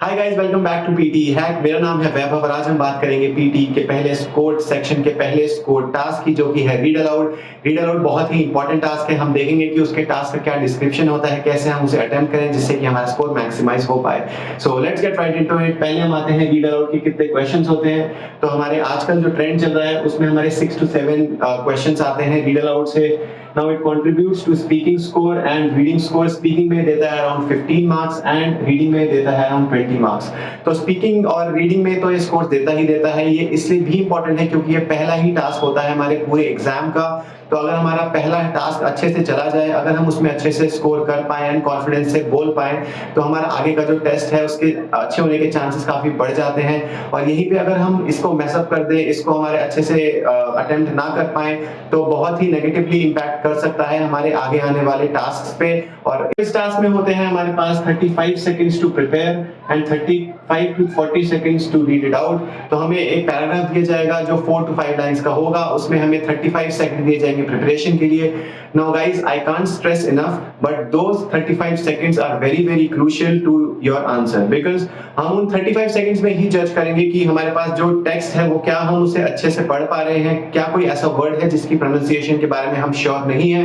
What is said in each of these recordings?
Hi guys, welcome back to PT Hack. मेरा नाम है वैभव और आज हम बात करेंगे पीटी के पहले स्कोर सेक्शन के पहले स्कोर टास्क की, जो कि है रीड अलाउड। रीड अलाउड बहुत ही इंपॉर्टेंट टास्क है। हम देखेंगे कि उसके टास्क का क्या डिस्क्रिप्शन होता है, कैसे हम उसे अटेम्प्ट करें जिससे कि हमारा स्कोर मैक्सिमाइज हो पाए। So let's get right into it. पहले हम आते हैं रीड अलाउड के कितने क्वेश्चंस होते हैं। तो हमारे आजकल जो ट्रेंड चल रहा है उसमें हमारे 6 to 7 क्वेश्चंस आते हैं रीड अलाउड से। Now it contributes to speaking score and reading score. Speaking में देता है around 15 marks and reading में देता है around 20 marks. तो स्पीकिंग और रीडिंग में तो ये स्कोर देता ही देता है। ये इसलिए भी इंपॉर्टेंट है क्योंकि ये पहला ही टास्क होता है हमारे पूरे एग्जाम का। तो अगर हमारा पहला टास्क अच्छे से चला जाए, अगर हम उसमें अच्छे से स्कोर कर पाए एंड कॉन्फिडेंस से बोल पाए, तो हमारा आगे का जो टेस्ट है उसके अच्छे होने के चांसेस काफी बढ़ जाते हैं। और यहीं पे अगर हम इसको मैसअप कर दें, इसको हमारे अच्छे से अटेम्प्ट ना कर पाए, तो बहुत ही नेगेटिवली इंपैक्ट कर सकता है हमारे आगे आने वाले टास्क पे। और इस टास्क में होते हैं हमारे पास 35 seconds to prepare and 35 to 40 seconds to read it out. तो हमें एक पैराग्राफ दिया जाएगा जो 4 to 5 लाइंस का होगा, उसमें हमें 35 सेकंड दिए जाएंगे प्रिपरेशन के लिए। Now guys, I can't stress enough but those 35 seconds are very very crucial to your answer, because हम उन 35 सेकंड्स में ही जज करेंगे कि हमारे पास जो टेक्स्ट है वो क्या हम उसे अच्छे से पढ़ पा रहे हैं, क्या कोई ऐसा वर्ड है जिसकी प्रोनाउंसिएशन के बारे में हम श्योर नहीं है,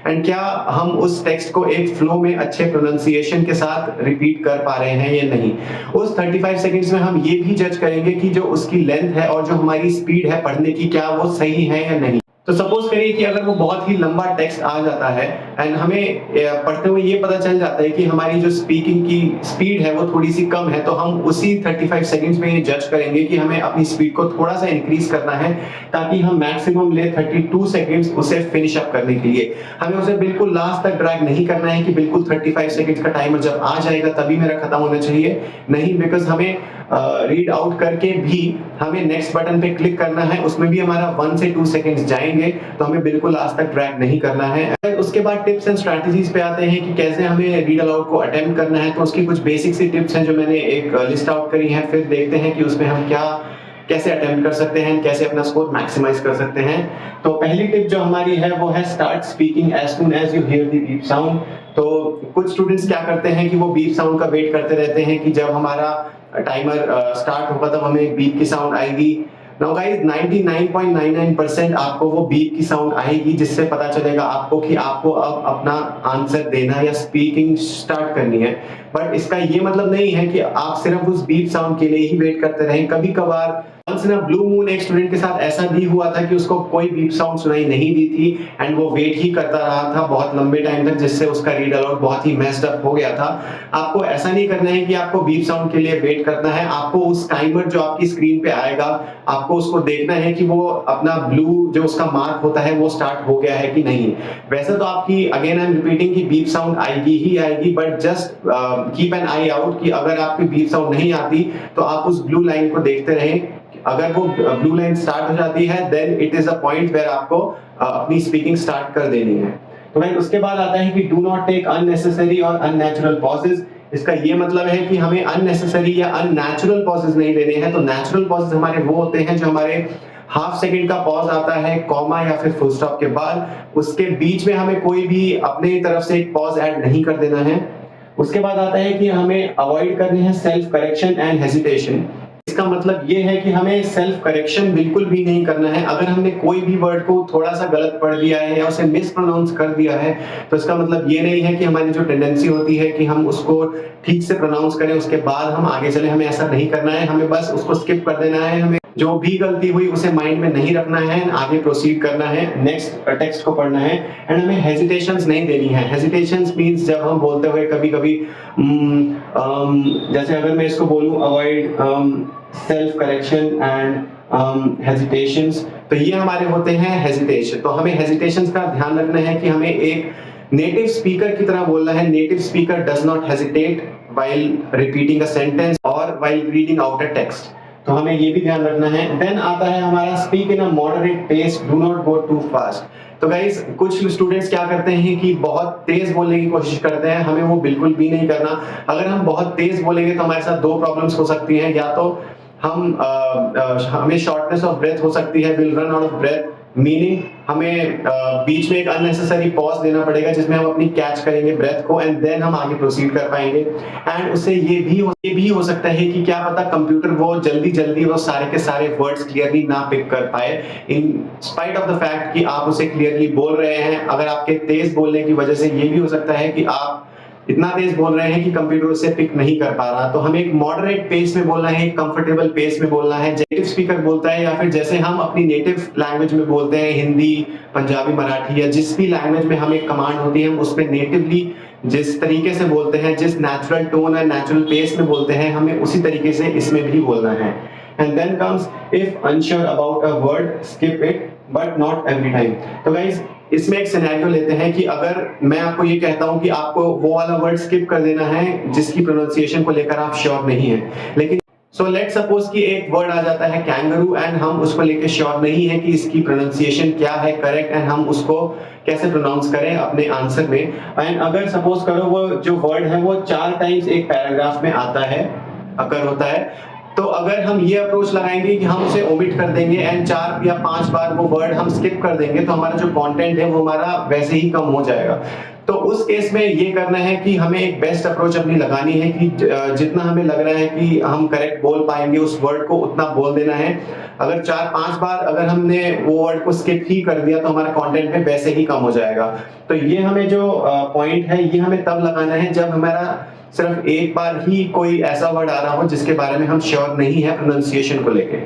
एंड क्या हम उस टेक्स्ट को एक फ्लो में अच्छे प्रोनाउंसिएशन के साथ रिपीट कर पा रहे हैं या नहीं। उस 35 सेकंड्स में हम ये भी जज करेंगे कि जो उसकी लेंथ है और जो हमारी स्पीड है पढ़ने की, क्या वो सही है या नहीं। तो सपोज करिए कि अगर वो बहुत ही लंबा टेक्स्ट आ जाता है एंड हमें पढ़ते हुए ये पता चल जाता है कि हमारी जो स्पीकिंग की स्पीड है वो थोड़ी सी कम है, तो हम उसी 35 सेकंड्स में ये जज करेंगे कि हमें अपनी स्पीड को थोड़ा सा इंक्रीज करना है, ताकि हम मैक्सिमम ले 32 सेकंड्स उसे फिनिश अप करने के लिए। हमें उसे बिल्कुल लास्ट तक ड्रैग नहीं करना है कि बिल्कुल 35 सेकंड्स का टाइमर जब आ जाएगा तभी मेरा खत्म होना चाहिए, नहीं। बिकॉज हमें रीड आउट करके भी हमें नेक्स्ट बटन पे क्लिक करना है, उसमें भी हमारा 1 से 2 सेकंड्स जाएंगे, तो हमें बिल्कुल लास्ट तक ड्रैग नहीं करना है। उसके बाद टिप्स एंड स्ट्रेटजीज पे आते हैं कि कैसे हमें रीड अलाउड को अटेम्प्ट करना है। तो उसकी कुछ बेसिक सी टिप्स हैं जो मैंने एक लिस्ट आउट करी हैं, फिर देखते हैं कि उसमें हम क्या कैसे अटेम्प्ट कर सकते हैं, कैसे अपना स्कोर मैक्सिमाइज कर सकते हैं। तो पहली टिप जो हमारी है वो है start speaking as soon as you hear the beep sound. तो कुछ स्टूडेंट्स क्या करते हैं कि वो बीप साउंड का वेट करते रहते हैं कि जब हमारा टाइमर स्टार्ट होगा तब हमें बीप की साउंड आएगी। नाउ गाइस, 99.99% आपको वो बीप की साउंड आएगी, जिससे पता चलेगा आपको कि आपको अब अपना आंसर देना या स्पीकिंग स्टार्ट करनी है। बट इसका ये मतलब नहीं है कि आप सिर्फ उस बीप साउंड के लिए ही वेट करते रहें। कभी कभार once in a blue moon एक स्टूडेंट के साथ ऐसा भी हुआ था कि उसको कोई बीप साउंड सुनाई नहीं दी थी एंड वो वेट ही करता रहा था बहुत लंबे टाइम तक, जिससे उसका रीड अलाउड बहुत ही मेस्ड अप हो गया था। आपको ऐसा नहीं करना है कि आपको बीप साउंड के लिए वेट करना है। आपको उस टाइमर जो आपकी स्क्रीन पे आएगा, आपको उसको देखना है कि वो अपना ब्लू जो उसका मार्क होता है वो स्टार्ट हो गया है कि नहीं। वैसे तो आपकी, अगेन आई एम रिपीटिंग, कि बीप साउंड आएगी ही आएगी, but just keep an I out कि अगर आपकी बीप साउंड नहीं आती तो आप उस ब्लू लाइन को देखते रहें। अगर वो ब्लू लाइन स्टार्ट हो जाती है then it is a point where आपको अपनी स्पीकिंग स्टार्ट कर देनी है। तो भाई उसके बाद आता है कि डू नॉट टेक अननेसेसरी और अननेचुरल पॉजेज। इसका ये मतलब है कि हमें अननेसेसरी या अननेचुरल पॉजेज नहीं लेने हैं। तो नेचुरल पॉजेज हमारे वो होते हैं जो हमारे हाफ सेकंड का पॉज आता है कॉमा या फिर फुल स्टॉप के बाद, उसके बीच में हमें कोई भी अपने तरफ से एक पॉज ऐड नहीं कर देना है। उसके बाद आता है कि हमें अवॉइड करने हैं सेल्फ करेक्शन एंड हेजिटेशन। इसका मतलब ये है कि हमें सेल्फ करेक्शन बिल्कुल भी नहीं करना है। अगर हमने कोई भी वर्ड को थोड़ा सा गलत पढ़ दिया है या उसे मिस प्रोनाउंस कर दिया है, तो इसका मतलब ये नहीं है कि हमारी जो टेंडेंसी होती है कि हम उसको ठीक से प्रोनाउंस करें उसके बाद हम आगे चले। हमें ऐसा नहीं करना है, हमें बस उसको स्किप कर देना है। हमें जो भी गलती हुई उसे माइंड में नहीं रखना है, आगे प्रोसीड करना है, नेक्स्ट टेक्स्ट को पढ़ना है। एंड हमें हेजिटेशंस नहीं देनी है। हेजिटेशंस मींस जब हम बोलते हुए कभी कभी जैसे अगर मैं इसको बोलूं avoid self correction and hesitations, तो ये हमारे होते हैं हेजिटेशन। तो हमें हेजिटेशंस का ध्यान रखना है कि हमें एक नेटिव स्पीकर की तरह बोलना है। Native speaker does not hesitate while repeating a sentence और while reading out a text. तो हमें ये भी ध्यान रखना है। देन आता है हमारा speak in a moderate pace, do not go too fast. तो गाइस, कुछ स्टूडेंट्स क्या करते हैं कि बहुत तेज बोलने की कोशिश करते हैं, हमें वो बिल्कुल भी नहीं करना। अगर हम बहुत तेज बोलेंगे तो हमारे साथ दो प्रॉब्लम्स हो सकती हैं। या तो हमें शॉर्टनेस ऑफ ब्रेथ हो सकती है, will run out of breath meaning हमें बीच में एक अननेसेसरी पॉज देना पड़ेगा जिसमें हम अपनी कैच करेंगे ब्रेथ को एंड देन हम आगे प्रोसीड कर पाएंगे। एंड उससे ये भी हो सकता है कि क्या पता कंप्यूटर वो जल्दी वो सारे के सारे वर्ड्स क्लियरली ना पिक कर पाए, in spite of the fact कि आप उसे क्लियरली बोल रहे हैं। अगर आपके तेज बोलने की वजह से ये भी हो सकता है कि आप इतना तेज बोल रहे हैं कि कंप्यूटर उसे पिक नहीं कर पा रहा। तो हमें एक मॉडरेट पेस में बोलना है, एक कंफर्टेबल पेस में बोलना है। नेटिव स्पीकर बोलता है या फिर जैसे हम अपनी नेटिव लैंग्वेज में बोलते हैं, हिंदी, पंजाबी, मराठी या जिस भी लैंग्वेज में हमें कमांड होती है हम उस पर नेटिवली जिस तरीके से बोलते हैं, जिस नेचुरल टोन और नेचुरल पेस में बोलते हैं, हमें उसी तरीके से इसमें भी बोलना है। And then comes if unsure about a word skip it but not every time. तो गाइस इसमें एक सिनेरियो लेते हैं कि अगर मैं आपको ये कहता हूं कि आपको वो वाला वर्ड स्किप कर देना है जिसकी प्रोनाउंसिएशन को लेकर आप श्योर नहीं है, लेकिन सो लेट सपोज कि एक वर्ड आ जाता है कैंगरू एंड हम उसको लेकर श्योर नहीं है कि इसकी प्रोनाउंसिएशन क्या है करेक्ट एंड हम उसको कैसे प्रोनाउंस करें अपने आंसर में। एंड अगर सपोज करो वो जो वर्ड है वो 4 टाइम्स एक पैराग्राफ में आता है, अगर होता है, तो अगर हम ये अप्रोच लगाएंगे कि हम उसे ओमिट कर देंगे एंड 4 या 5 बार वो वर्ड हम स्किप कर देंगे तो हमारा जो कंटेंट है वो हमारा वैसे ही कम हो जाएगा। तो उस केस में ये करना है कि हमें एक बेस्ट अप्रोच अपनी लगानी है कि जितना हमें लग रहा है कि हम करेक्ट बोल पाएंगे उस वर्ड को उतना बोल देना है। अगर 4-5 बार अगर हमने वो वर्ड को स्किप ही कर दिया तो हमारा कंटेंट में वैसे ही कम हो जाएगा। तो ये हमें जो पॉइंट है ये हमें तब लगाना है जब हमारा सिर्फ एक बार ही कोई ऐसा वर्ड आ रहा हो जिसके बारे में हम श्योर नहीं है प्रोनाउंसिएशन को लेके।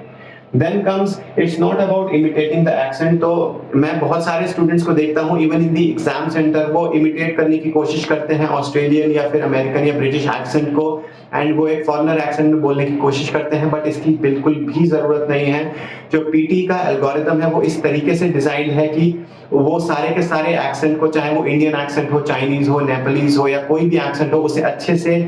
Then comes it's not about imitating the accent। तो मैं बहुत सारे स्टूडेंट्स को देखता हूँ even in the exam centre, वो इमिटेट करने की कोशिश करते हैं ऑस्ट्रेलियन या फिर अमेरिकन या ब्रिटिश एक्सेंट को एंड वो एक फॉरेनर एक्सेंट में बोलने की कोशिश करते हैं, बट इसकी बिल्कुल भी जरूरत नहीं है। जो पीटी का एल्गोरिथम है वो इस तरीके से डिजाइन है कि वो सारे के सारे एक्सेंट को, चाहे वो इंडियन एक्सेंट हो, चाइनीज हो, नेपालीज हो या कोई भी एक्सेंट हो, उसे अच्छे से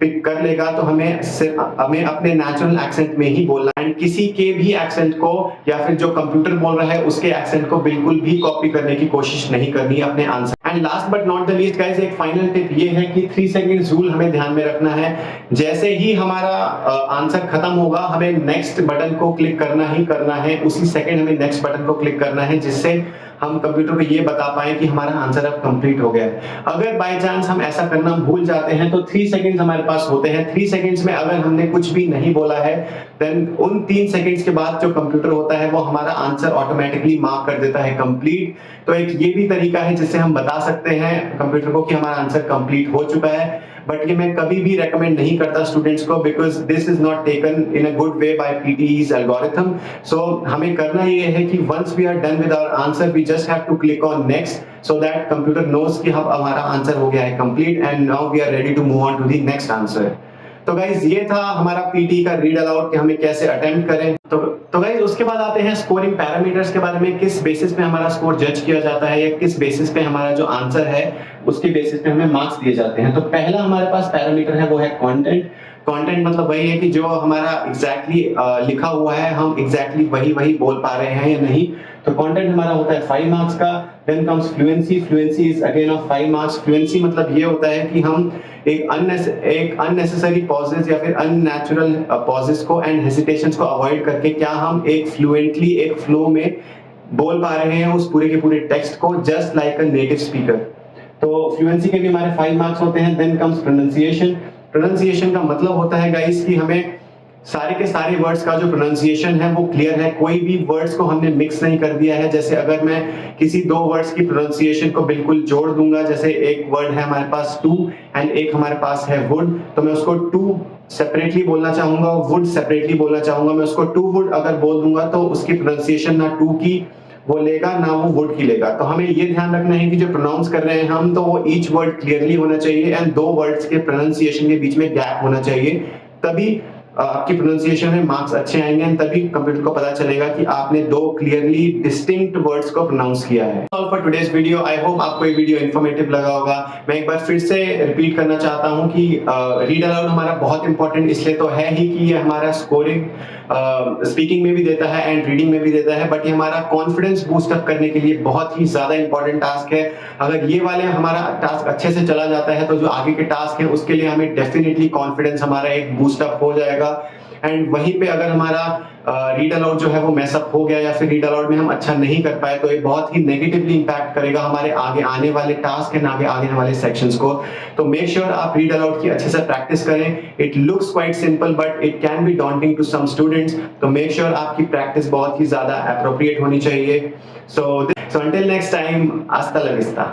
पिक कर लेगा। तो हमें अपने नेचुरल एक्सेंट में ही बोलना है, किसी के भी एक्सेंट को या फिर जो कंप्यूटर बोल रहा है उसके एक्सेंट को बिल्कुल भी कॉपी करने की कोशिश नहीं करनी अपने answer. And last but not the least guys, एक फाइनल टिप ये है कि 3 सेकंड्स रूल हमें ध्यान में रखना है। जैसे ही हमारा आंसर खत्म होगा हमें नेक्स्ट बटन को क्लिक करना ही करना है, उसी सेकंड हमें नेक्स्ट बटन को क्लिक करना है जिससे हम कंप्यूटर को ये बता पाए कि हमारा आंसर अब कंप्लीट हो गया है। अगर बाय चांस हम ऐसा करना भूल जाते हैं तो 3 सेकंड्स हमारे पास होते हैं। 3 सेकंड्स में अगर हमने कुछ भी नहीं बोला है देन उन 3 सेकंड्स के बाद जो कंप्यूटर होता है वो हमारा आंसर ऑटोमेटिकली मार्क कर देता है कंप्लीट। तो एक ये भी तरीका है जिससे हम बता सकते हैं कंप्यूटर को कि हमारा आंसर कंप्लीट हो चुका है। बट ये मैं कभी भी रेकमेंड नहीं करता स्टूडेंट्स को, because this is not taken in a good way by PTE's algorithm. So हमें करना ये है कि once we are done with our answer we just have to click on next so that computer knows कि अब हमारा answer हो गया है complete and now we are ready to move on to the next answer. तो guys ये था हमारा पीटी का रीड अलाउड कि हमें कैसे अटेम्प्ट करें। तो गाइज उसके बाद आते हैं स्कोरिंग पैरामीटर्स के बारे में, किस बेसिस पे हमारा स्कोर जज किया जाता है या किस बेसिस पे हमारा जो आंसर है उसके बेसिस पे हमें मार्क्स दिए जाते हैं। तो पहला हमारे पास पैरामीटर है वो है कंटेंट। कंटेंट मतलब वही है कि जो हमारा एग्जैक्टली लिखा हुआ है हम एग्जैक्टली वही बोल पा रहे हैं या नहीं। तो कंटेंट हमारा होता है 5 मार्क्स का। Then comes fluency. Fluency is again of 5 marks. Fluency मतलब ये होता है कि हम एक अननेसेसरी पॉजेस या फिर अननेचुरल पॉजेस को एंड हेसिटेशंस को अवॉइड करके क्या हम एक फ्लुएंटली एक फ्लो में बोल पा रहे हैं उस पूरे के पूरे टेक्स्ट को just like a native speaker. तो फ्लुएंसी के भी हमारे 5 मार्क्स होते हैं। Then comes pronunciation. प्रोनाउंसिएशन का मतलब होता है गाइस कि हमें सारे के सारे वर्ड्स का जो प्रोनाउंसिएशन है वो क्लियर है, कोई भी वर्ड्स को हमने मिक्स नहीं कर दिया है। जैसे अगर मैं किसी 2 वर्ड्स की प्रोनाउंसिएशन को बिल्कुल जोड़ दूंगा, जैसे एक वर्ड है हमारे पास टू एंड एक हमारे पास है वुड, तो मैं उसको टू सेपरेटली बोलना चाहूंगा और वुड सेपरेटली बोलना चाहूंगा। मैं उसको टू वुड अगर बोल दूंगा तो उसकी प्रोनाउंसिएशन ना टू की वो लेगा ना वो वुड की लेगा। तो हमें ये ध्यान रखना है कि जो प्रोनाउंस कर रहे हैं हम तो वो ईच वर्ड क्लियरली होना चाहिए एंड 2 वर्ड्स के प्रोनाउंसिएशन के बीच में गैप होना चाहिए, तभी आपकी प्रोनाउंसिएशन में मार्क्स अच्छे आएंगे एंड तभी कंप्यूटर को पता चलेगा कि आपने 2 क्लियरली डिस्टिंक्ट वर्ड्स को प्रोनाउंस किया है। All for today's video. I hope आपको ये वीडियो इंफॉर्मेटिव लगा होगा। मैं एक बार फिर से रिपीट करना चाहता हूं कि रीड अलाउड हमारा बहुत इंपॉर्टेंट इसलिए तो है ही कि ये हमारा स्कोरिंग स्पीकिंग में भी देता है एंड रीडिंग में भी देता है, बट ये हमारा कॉन्फिडेंस बूस्ट अप करने के लिए बहुत ही ज्यादा इंपॉर्टेंट टास्क है। अगर ये वाले हमारा टास्क अच्छे से चला जाता है तो जो आगे के टास्क है उसके लिए हमें डेफिनेटली कॉन्फिडेंस हमारा एक बूस्ट अप हो जाएगा। एंड वहीं पे अगर हमारा रीड अलाउड जो है वो मैसअप हो गया या फिर रीड अलाउड में हम अच्छा नहीं कर पाए तो ये बहुत ही नेगेटिवली इंपैक्ट करेगा हमारे आगे आने वाले टास्क एंड आगे आने वाले सेक्शंस को। तो मेक श्योर आप रीड अलाउड की अच्छे से प्रैक्टिस करें। It looks quite simple but it can be daunting to some students, तो मेक श्योर आपकी प्रैक्टिस बहुत ही ज्यादा एप्रोप्रिएट होनी चाहिए। So until next time, hasta la vista।